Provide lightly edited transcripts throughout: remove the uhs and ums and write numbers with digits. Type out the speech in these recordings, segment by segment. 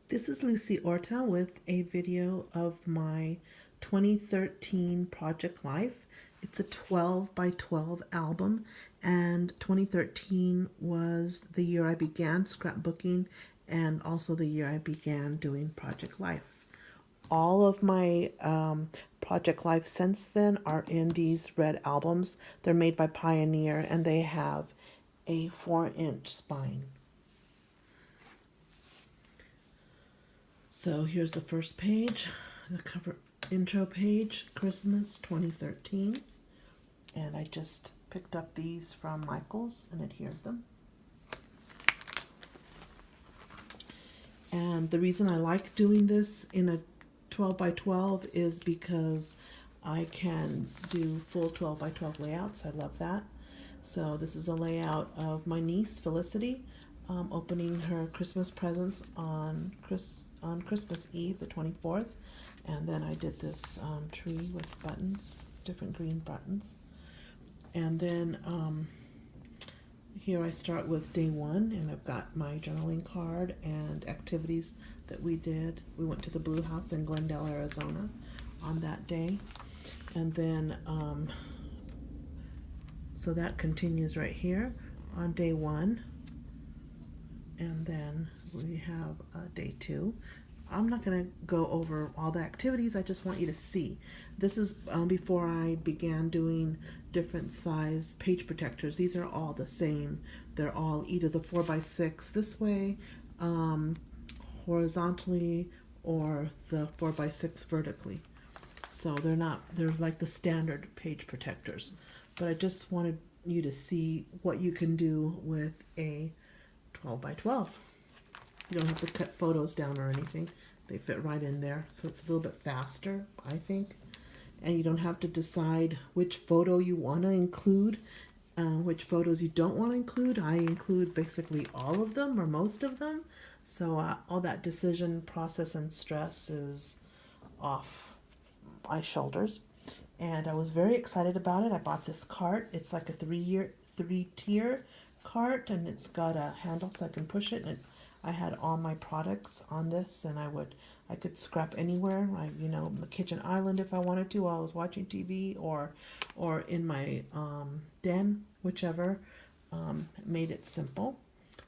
This is Lucy Orta with a video of my 2013 Project Life. It's a 12 by 12 album, and 2013 was the year I began scrapbooking and also the year I began doing Project Life. All of my Project Life since then are in these red albums. They're made by Pioneer and they have a 4-inch spine. So here's the first page, the cover intro page, Christmas 2013. And I just picked up these from Michaels and adhered them. And the reason I like doing this in a 12 by 12 is because I can do full 12 by 12 layouts. I love that. So this is a layout of my niece Felicity opening her Christmas presents on Christmas Eve, the 24th. And then I did this tree with buttons, different green buttons. And then here I start with day one, and I've got my journaling card and activities that we did. We went to the Blue House in Glendale, Arizona on that day. And then, so that continues right here on day one. And then we have day two. I'm not going to go over all the activities. I just want you to see. This is before I began doing different size page protectors. These are all the same. They're all either the 4x6 this way, horizontally, or the 4x6 vertically. So they're like the standard page protectors. But I just wanted you to see what you can do with a 12 by 12. You don't have to cut photos down or anything. They fit right in there. So it's a little bit faster, I think. And you don't have to decide which photo you want to include, which photos you don't want to include. I include basically all of them or most of them. So all that decision process and stress is off my shoulders. And I was very excited about it. I bought this cart. It's like a three-tier cart, and it's got a handle so I can push it, and I had all my products on this, and I could scrap anywhere. My kitchen island if I wanted to while I was watching TV, or in my den, whichever. Made it simple.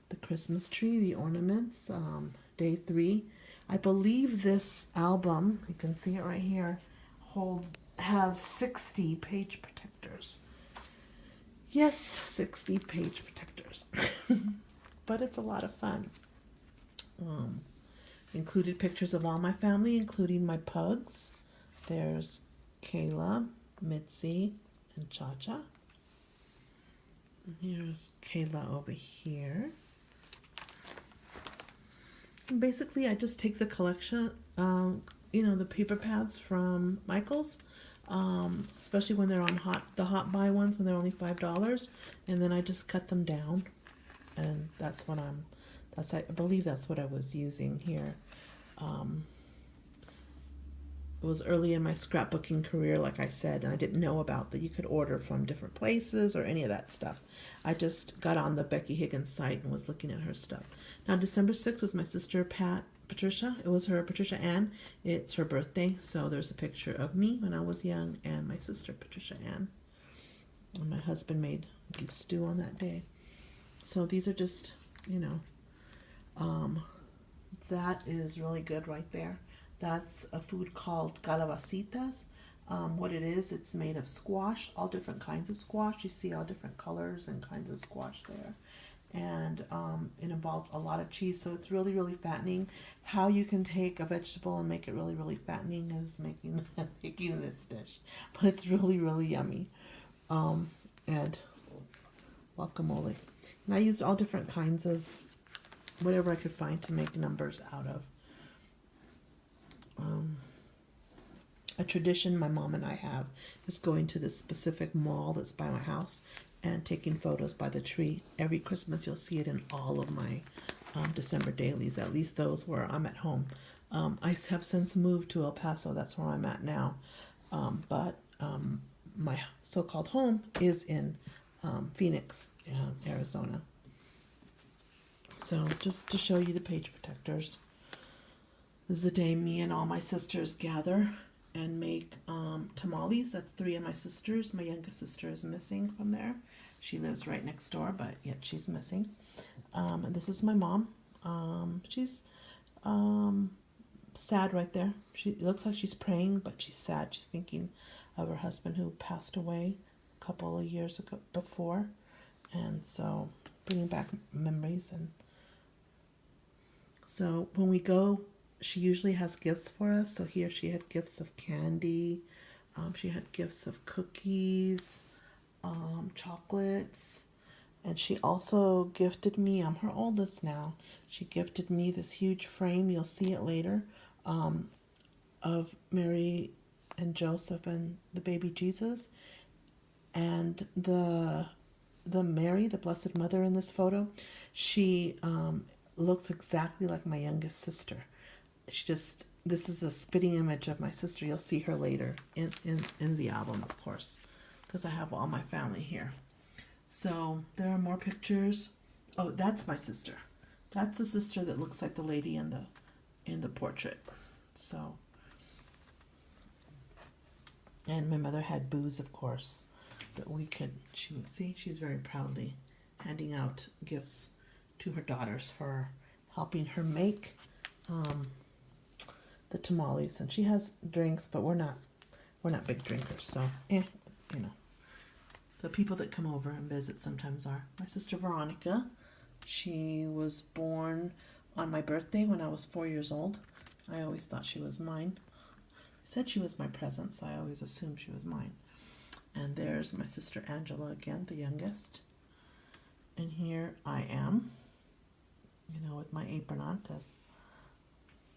The Christmas tree, the ornaments, day three. I believe this album, you can see it right here, has 60 page protectors. Yes, 60 page protectors. But it's a lot of fun. Included pictures of all my family, including my pugs. There's Kayla, Mitzi, and Cha-Cha. And here's Kayla over here. And basically, I just take the collection, the paper pads from Michaels, especially when they're on the hot buy ones when they're only $5, and then I just cut them down, and I believe that's what I was using here. It was early in my scrapbooking career, like I said, and I didn't know about that you could order from different places or any of that stuff. I just got on the Becky Higgins site and was looking at her stuff. Now, December 6th was my sister Patricia. It was her, Patricia Ann. It's her birthday, so there's a picture of me when I was young and my sister, Patricia Ann. And my husband made beef stew on that day. So these are just, that is really good right there. That's a food called calabacitas. What it is, it's made of squash, all different kinds of squash. You see all different colors and kinds of squash there. And it involves a lot of cheese, so it's really, really fattening. How you can take a vegetable and make it really, really fattening is making this dish. But it's really, really yummy. And guacamole. And I used all different kinds of whatever I could find to make numbers out of. A tradition my mom and I have is going to this specific mall that's by my house and taking photos by the tree. Every Christmas you'll see it in all of my December dailies, at least those where I'm at home. I have since moved to El Paso. That's where I'm at now. But my so-called home is in Phoenix, Arizona. So just to show you the page protectors. This is the day me and all my sisters gather and make tamales. That's three of my sisters. My youngest sister is missing from there. She lives right next door, but yet she's missing. And this is my mom. She's sad right there. It looks like she's praying, but she's sad. She's thinking of her husband who passed away a couple of years ago before. And so bringing back memories. And so when we go, she usually has gifts for us. So here she had gifts of candy. She had gifts of cookies, chocolates. And she also gifted me, I'm her oldest now, she gifted me this huge frame, you'll see it later, of Mary and Joseph and the baby Jesus. And the Mary, the Blessed Mother in this photo, she looks exactly like my youngest sister. This is a spitting image of my sister. You'll see her later in the album, of course, because I have all my family here. So there are more pictures. Oh, that's my sister. That's the sister that looks like the lady in the portrait. So, and my mother had booze, of course, that we could. She's very proudly handing out gifts to her daughters for helping her make the tamales. And she has drinks, but we're not big drinkers, so you know. The people that come over and visit sometimes are. My sister Veronica. She was born on my birthday when I was 4 years old. I always thought she was mine. I said she was my present, so I always assumed she was mine. And there's my sister Angela again, the youngest. And here I am, with my apron on because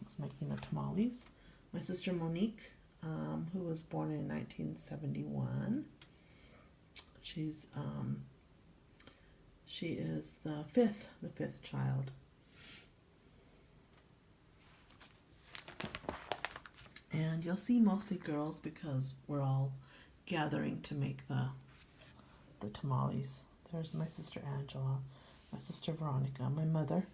I was making the tamales. My sister Monique, who was born in 1971. She is the fifth child. And you'll see mostly girls because we're all gathering to make the tamales. There's my sister Angela, my sister Veronica, my mother.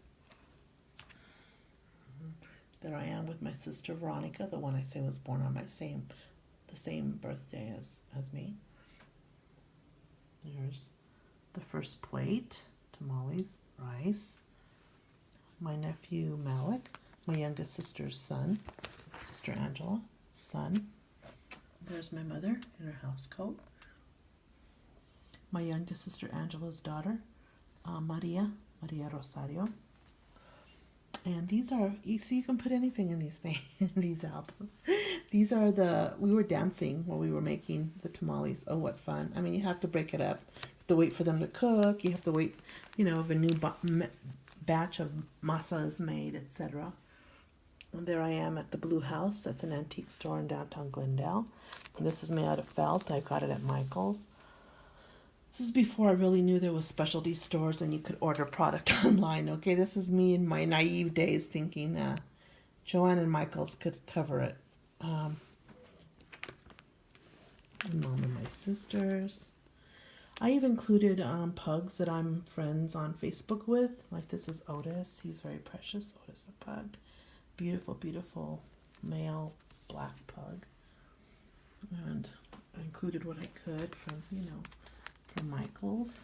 There I am with my sister Veronica, the one I say was born on the same birthday as me. There's the first plate, tamales, rice. My nephew Malik, my youngest sister's son, Sister Angela, son. There's my mother in her house coat. My youngest sister Angela's daughter, Maria Rosario. And these are, you see, you can put anything in these things, in these albums. These are we were dancing while we were making the tamales. Oh, what fun. I mean, you have to break it up. You have to wait for them to cook. You have to wait, if a new batch of masa is made, etc. And there I am at the Blue House. That's an antique store in downtown Glendale. And this is made out of felt. I got it at Michael's. This is before I really knew there was specialty stores and you could order product online. Okay, this is me in my naive days thinking Joann and Michael's could cover it. Mom and my sisters. I have included pugs that I'm friends on Facebook with. Like this is Otis. He's very precious. Otis the pug. Beautiful, beautiful male black pug. And I included what I could from Michael's.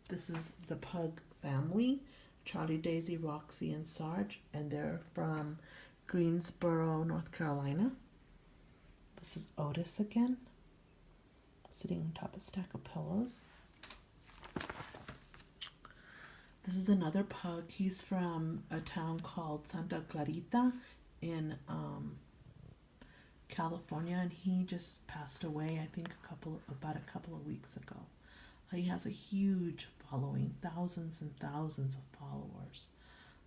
This is the pug family, Charlie, Daisy, Roxy, and Sarge, and they're from Greensboro, North Carolina. This is Otis again, sitting on top of a stack of pillows. This is another pug. He's from a town called Santa Clarita in California, and he just passed away, I think about a couple of weeks ago. He has a huge following, thousands and thousands of followers.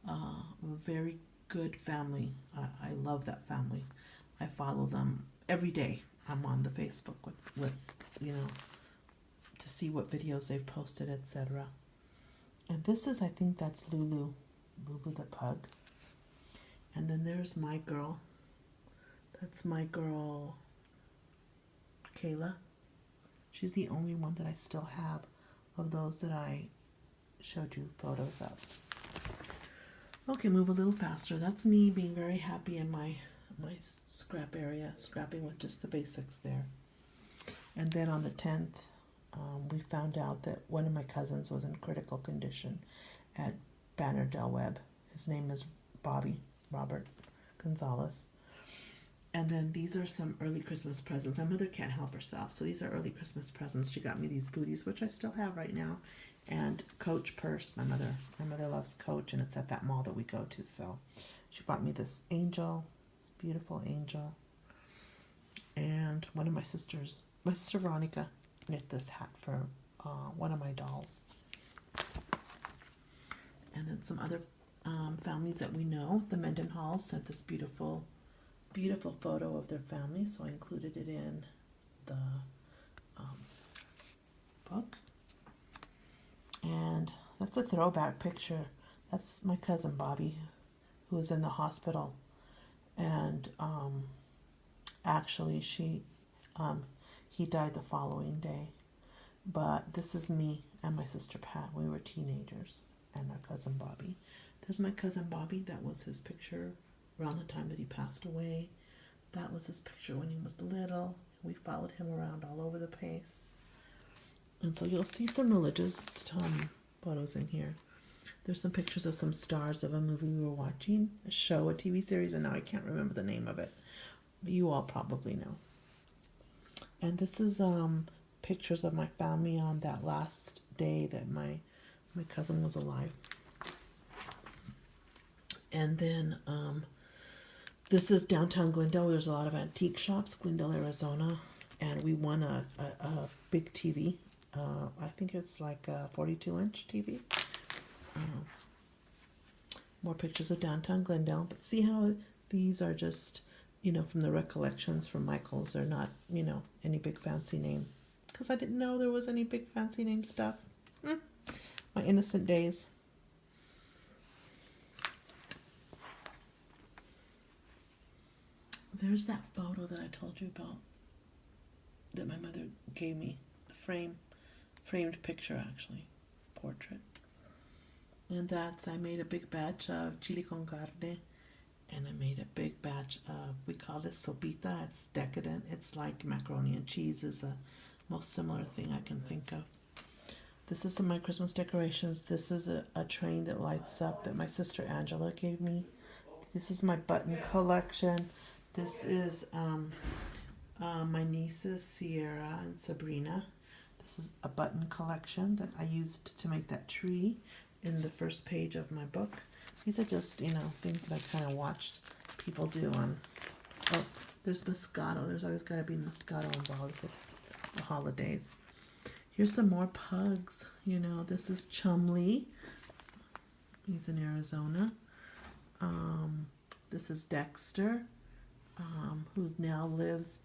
A very good family. I love that family. I follow them every day. I'm on the Facebook with to see what videos they've posted, etc. And this is, I think that's Lulu the pug. And then there's my girl. That's my girl, Kayla. She's the only one that I still have of those that I showed you photos of. Okay, move a little faster. That's me being very happy in my scrap area, scrapping with just the basics there. And then on the 10th, we found out that one of my cousins was in critical condition at Banner Del Webb. His name is Bobby Robert Gonzalez. And then these are some early Christmas presents. My mother can't help herself, so these are early Christmas presents. She got me these booties, which I still have right now, and Coach purse. My mother loves Coach, and it's at that mall that we go to. So she bought me this angel, this beautiful angel, and one of my sister Veronica, knit this hat for one of my dolls. And then some other families that we know. The Mendenhalls sent this beautiful photo of their family, so I included it in the book. And that's a throwback picture. That's my cousin Bobby, who was in the hospital, and actually he died the following day. But this is me and my sister Pat. We were teenagers, and our cousin Bobby. There's my cousin Bobby. That was his picture around the time that he passed away. That was his picture when he was little. We followed him around all over the place. And so you'll see some religious photos in here. There's some pictures of some stars of a movie we were watching, a show, a TV series, and now I can't remember the name of it. But you all probably know. And this is pictures of my family on that last day that my cousin was alive. And then this is downtown Glendale. There's a lot of antique shops, Glendale, Arizona, and we won a big TV. I think it's like a 42-inch TV. More pictures of downtown Glendale. But see how these are just, from the recollections from Michael's. They're not, any big fancy name. Because I didn't know there was any big fancy name stuff. My innocent days. There's that photo that I told you about that my mother gave me. The framed picture, actually. Portrait. And I made a big batch of chili con carne. And I made a big batch of, we call this sopita. It's decadent. It's like macaroni and cheese is the most similar thing I can think of. This is some of my Christmas decorations. This is a train that lights up that my sister Angela gave me. This is my button collection. This is my nieces Sierra and Sabrina. This is a button collection that I used to make that tree in the first page of my book. These are just, things that I kind of watched people do on. Oh, there's Moscato. There's always got to be Moscato involved with the holidays. Here's some more pugs. This is Chumley. He's in Arizona. This is Dexter, who now lives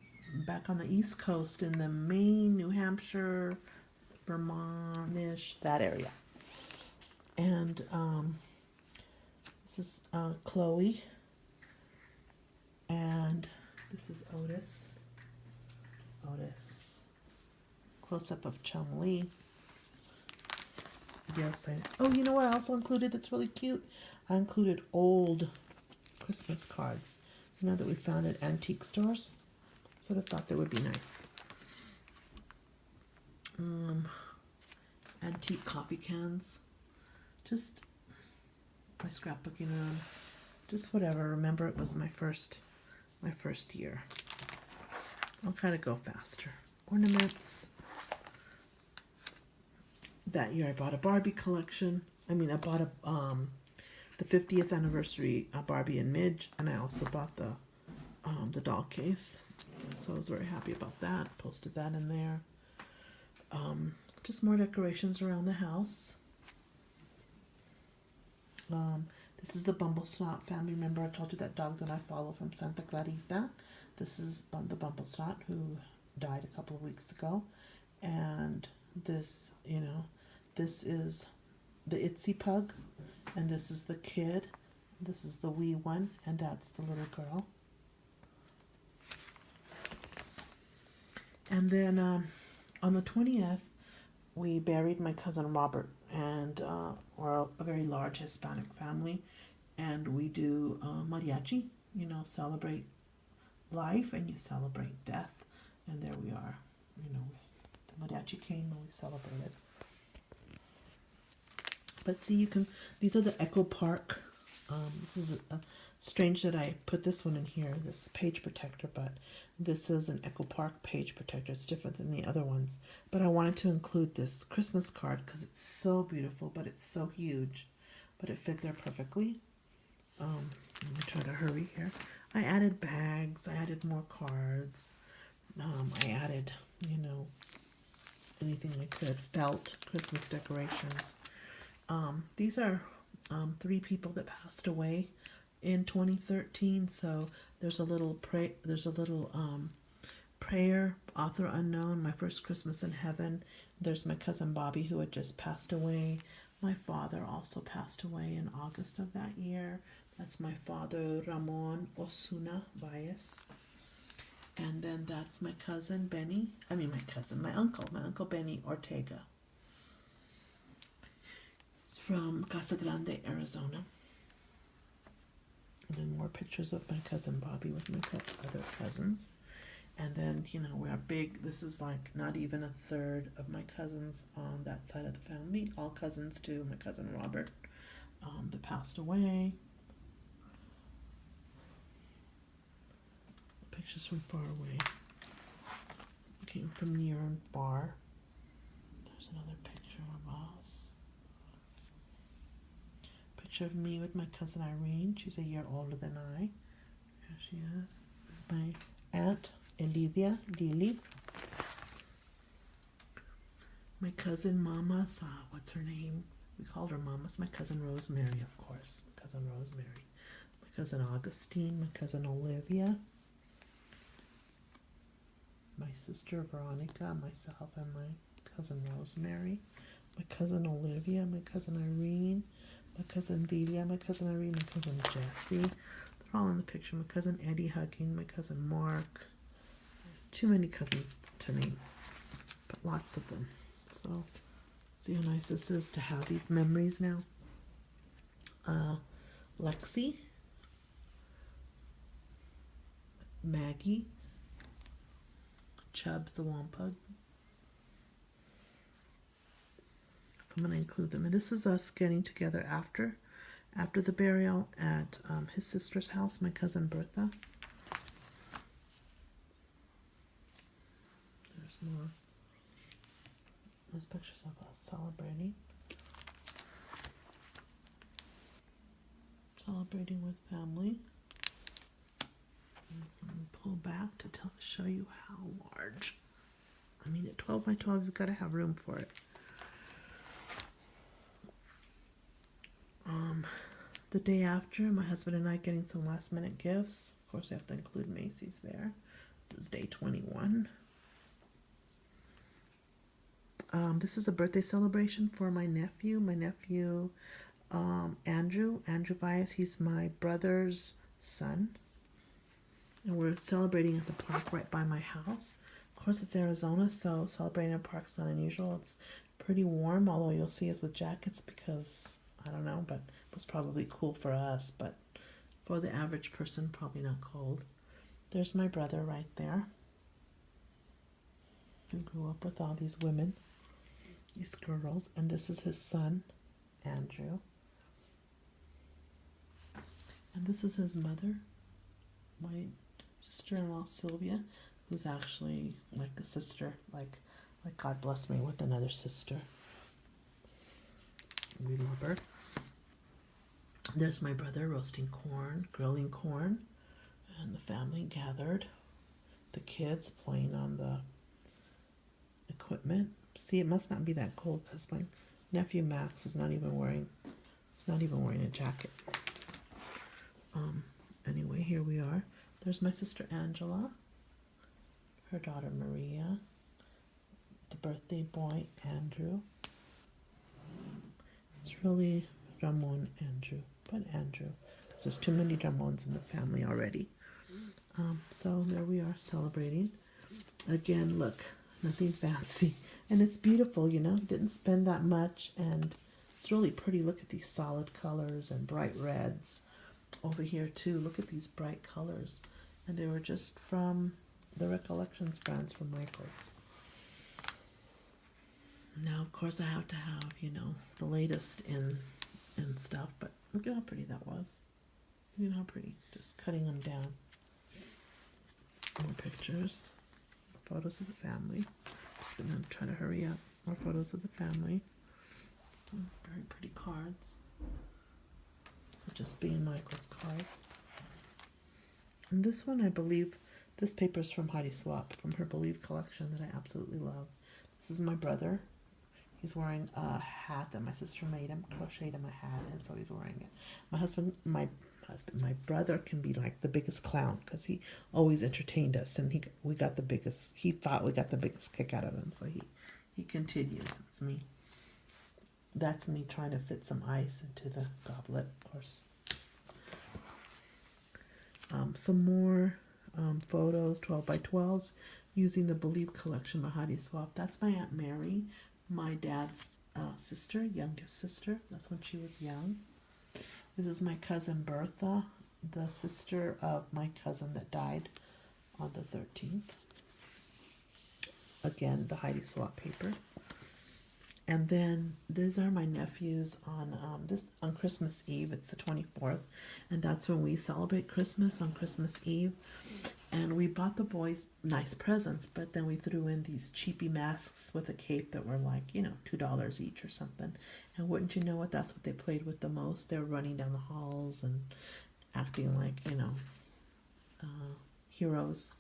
back on the East Coast in the Maine, New Hampshire, Vermont-ish, that area. And this is Chloe. And this is Otis. Close-up of Chumley. Yes, you know what I also included that's really cute? I included old Christmas cards, that we found at antique stores. So I thought that would be nice. Antique coffee cans. Just my scrapbooking room. Just whatever. Remember, it was my first year. I'll kind of go faster. Ornaments. That year I bought a Barbie collection. I bought the 50th anniversary Barbie and Midge, and I also bought the doll case. So I was very happy about that. Posted that in there. Just more decorations around the house. This is the Bumblesnot family. Remember I told you that dog that I follow from Santa Clarita? This is the Bumblesnot who died a couple of weeks ago. And this, this is the Itsy pug. And this is the kid. This is the wee one. And that's the little girl. And then on the 20th, we buried my cousin Robert. And we're a very large Hispanic family. we do mariachi, you know, celebrate life and you celebrate death. And there we are, you know, the mariachi came and we celebrated. But see, you can, these are the Echo Park. This is strange that I put this one in here, this page protector, but this is an Echo Park page protector. It's different than the other ones. But I wanted to include this Christmas card because it's so beautiful, but it's so huge. But it fit there perfectly. Let me try to hurry here. I added bags. I added more cards. I added, you know, anything I could. Felt, Christmas decorations. These are 3 people that passed away in 2013. So there's a little prayer, author unknown, my first Christmas in heaven. There's my cousin Bobby who had just passed away. My father also passed away in August of that year. That's my father, Ramon Osuna Valles. And then that's my cousin Benny. My uncle Benny Ortega. It's from Casa Grande, Arizona. And then more pictures of my cousin Bobby with my other cousins. And then, you know, we're big. This is like not even a third of my cousins on that side of the family. All cousins too. My cousin Robert, that passed away. Pictures from far away. Came from near and far. There's another picture of us. Picture of me with my cousin Irene. She's a year older than I. Here she is. This is my aunt, Olivia Lily. My cousin Mama's, what's her name? We called her Mama's. My cousin Rosemary, of course. My cousin Rosemary. My cousin Augustine. My cousin Olivia. My sister Veronica, myself, and my cousin Rosemary. My cousin Olivia. My cousin Irene. My cousin Delia. My cousin Irene. My cousin Jessie. They're all in the picture. My cousin Eddie hugging. My cousin Mark. Too many cousins to name, but lots of them. So, see how nice this is to have these memories now. Lexi, Maggie, Chubbs the Wampug. I'm going to include them. And this is us getting together after the burial at his sister's house, my cousin Bertha. There's more. There's pictures of us celebrating with family. And pull back to show you how large. I mean, at 12 by 12, you've got to have room for it. The day after, my husband and I getting some last minute gifts. Of course, I have to include Macy's there. This is day 21. This is a birthday celebration for my nephew. Andrew Valles. He's my brother's son. And we're celebrating at the park right by my house. Of course, it's Arizona, so celebrating in a park's not unusual. It's pretty warm, although you'll see us with jackets because, I don't know, but it was probably cool for us. But for the average person, probably not cold. There's my brother right there. He grew up with all these women, these girls, and this is his son, Andrew. And this is his mother, my sister-in-law Sylvia, who's actually like a sister, like God blessed me with another sister. We love her. There's my brother roasting corn, grilling corn, and the family gathered. The kids playing on the equipment. See, it must not be that cold because my nephew Max is not even wearing a jacket. Anyway, here we are. There's my sister Angela, her daughter Maria, the birthday boy Andrew. It's really Ramon Andrew, but Andrew, because there's too many Ramons in the family already. So there we are celebrating. Again, look, nothing fancy. And it's beautiful, you know, didn't spend that much, and it's really pretty. Look at these solid colors and bright reds. over here too. Look at these bright colors. And they were just from the Recollections brands from Michaels. Now, of course, I have to have, the latest in stuff, but look at how pretty that was. Look at how pretty. Just cutting them down. More pictures. Photos of the family. Just gonna try to hurry up. More photos of the family. Very pretty cards. Just being Michael's cards. And this one, I believe, this paper is from Heidi Swapp, from her Believe collection that I absolutely love. This is my brother. He's wearing a hat that my sister made him, crocheted him a hat, and so he's wearing it. My brother can be like the biggest clown because he always entertained us, and he thought we got the biggest kick out of him, so he continues. It's me. That's me trying to fit some ice into the goblet, of course. Some more photos, 12 by 12s, using the Believe collection by Heidi Swapp. That's my Aunt Mary, my dad's sister, youngest sister. That's when she was young. This is my cousin Bertha, the sister of my cousin that died on the 13th. Again, the Heidi Swapp paper. And then these are my nephews on Christmas Eve. It's the 24th, and that's when we celebrate Christmas, on Christmas Eve. And we bought the boys nice presents, but then we threw in these cheapy masks with a cape that were like, $2 each or something. And wouldn't you know it, that's what they played with the most. They were running down the halls and acting like, heroes.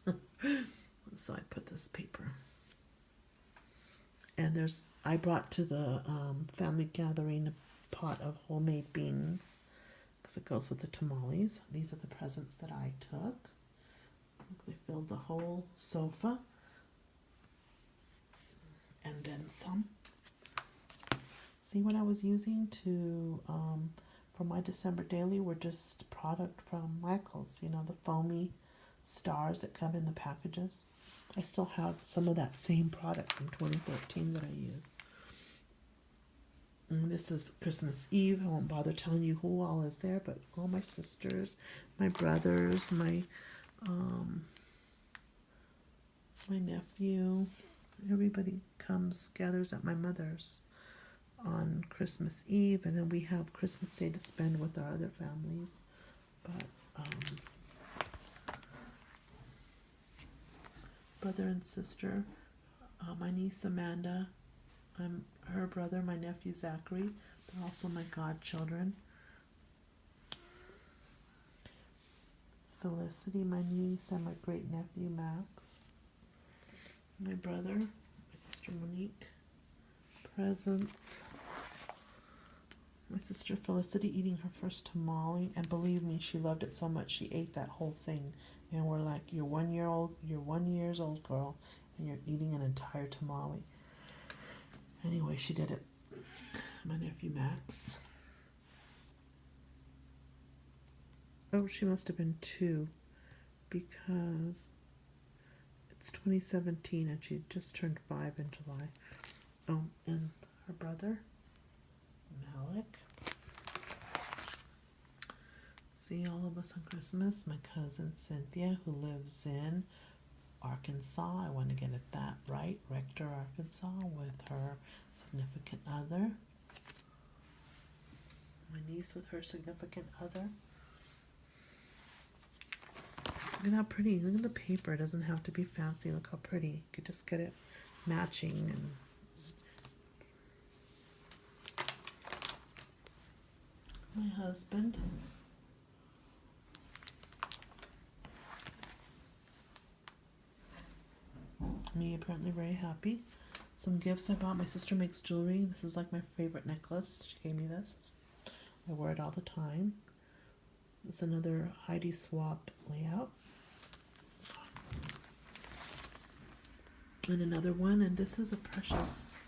So I put this paper. And I brought to the family gathering a pot of homemade beans because it goes with the tamales. These are the presents that I took. They filled the whole sofa and then some. See, what I was using for my December daily were just product from Michaels, the foamy stars that come in the packages. I still have some of that same product from 2013 that I use. And this is Christmas Eve. I won't bother telling you who all is there, but all my sisters, my brothers, my nephew, everybody gathers at my mother's on Christmas Eve, and then we have Christmas Day to spend with our other families. But brother and sister, my niece Amanda, I'm her brother, my nephew Zachary. They're also my godchildren. Felicity, my niece, and my great nephew Max. My brother, my sister Monique. Presents. My sister Felicity eating her first tamale, and believe me, she loved it so much she ate that whole thing. And we're like, you're 1 year old, you're 1 year old girl, and you're eating an entire tamale. Anyway, she did it. My nephew Max. Oh, she must have been 2 because it's 2017 and she just turned 5 in July. Oh, and her brother, Malik. See all of us on Christmas. My cousin Cynthia, who lives in Arkansas. I want to get that right. Rector, Arkansas, with her significant other. My niece with her significant other. Look at how pretty. Look at the paper. It doesn't have to be fancy. Look how pretty. You could just get it matching. And my husband. Me apparently very happy. Some gifts I bought. My sister makes jewelry. This is like my favorite necklace. She gave me this. I wear it all the time. It's another Heidi Swapp layout. And another one, and this is a precious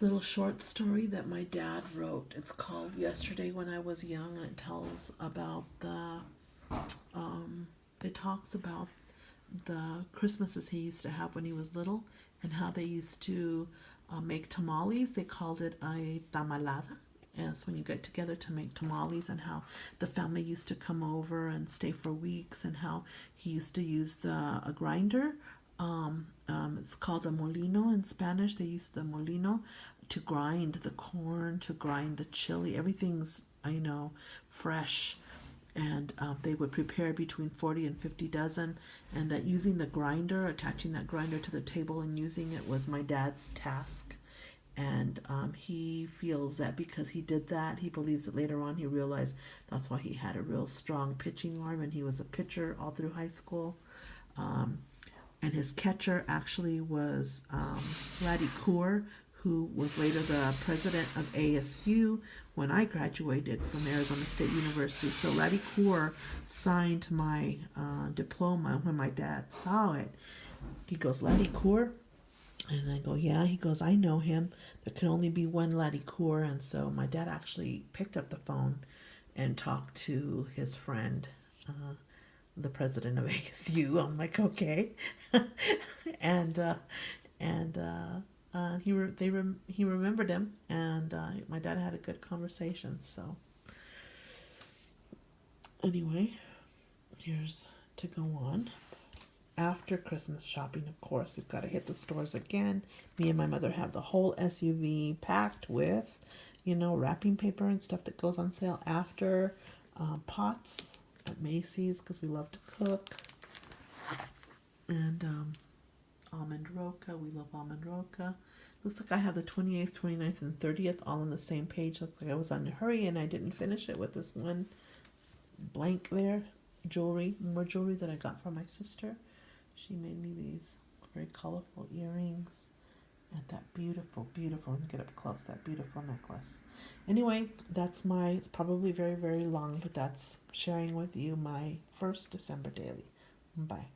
little short story that my dad wrote. It's called Yesterday When I Was Young, and it tells about it talks about the Christmases he used to have when he was little and how they used to make tamales. They called it a tamalada. is when you get together to make tamales, and how the family used to come over and stay for weeks, and how he used to use a grinder. It's called a molino in Spanish. They use the molino to grind the corn, to grind the chili. Everything's, fresh. And they would prepare between 40 and 50 dozen. And that using the grinder, attaching that grinder to the table and using it was my dad's task. And he feels that because he did that, he believes that later on he realized that's why he had a real strong pitching arm, and he was a pitcher all through high school. And his catcher actually was Laddie Kaur, who was later the president of ASU when I graduated from Arizona State University. So Laddie Kaur signed my diploma when my dad saw it. He goes, Laddie Kaur? And I go, yeah. He goes, I know him. There can only be one Laddie Kaur. And so my dad actually picked up the phone and talked to his friend, the president of ASU. I'm like, okay. and he remembered him, and my dad had a good conversation. So anyway, here's to go on. After Christmas shopping, of course, we've got to hit the stores again. Me and my mother have the whole SUV packed with, wrapping paper and stuff that goes on sale after. Pots at Macy's because we love to cook. And almond roca. We love almond roca. Looks like I have the 28th, 29th, and 30th all on the same page. Looks like I was on a hurry and I didn't finish it with this one blank there. More jewelry that I got from my sister. She made me these very colorful earrings and that beautiful, let me get up close, that beautiful necklace. Anyway, it's probably very, very long, but that's sharing with you my first December daily. Bye.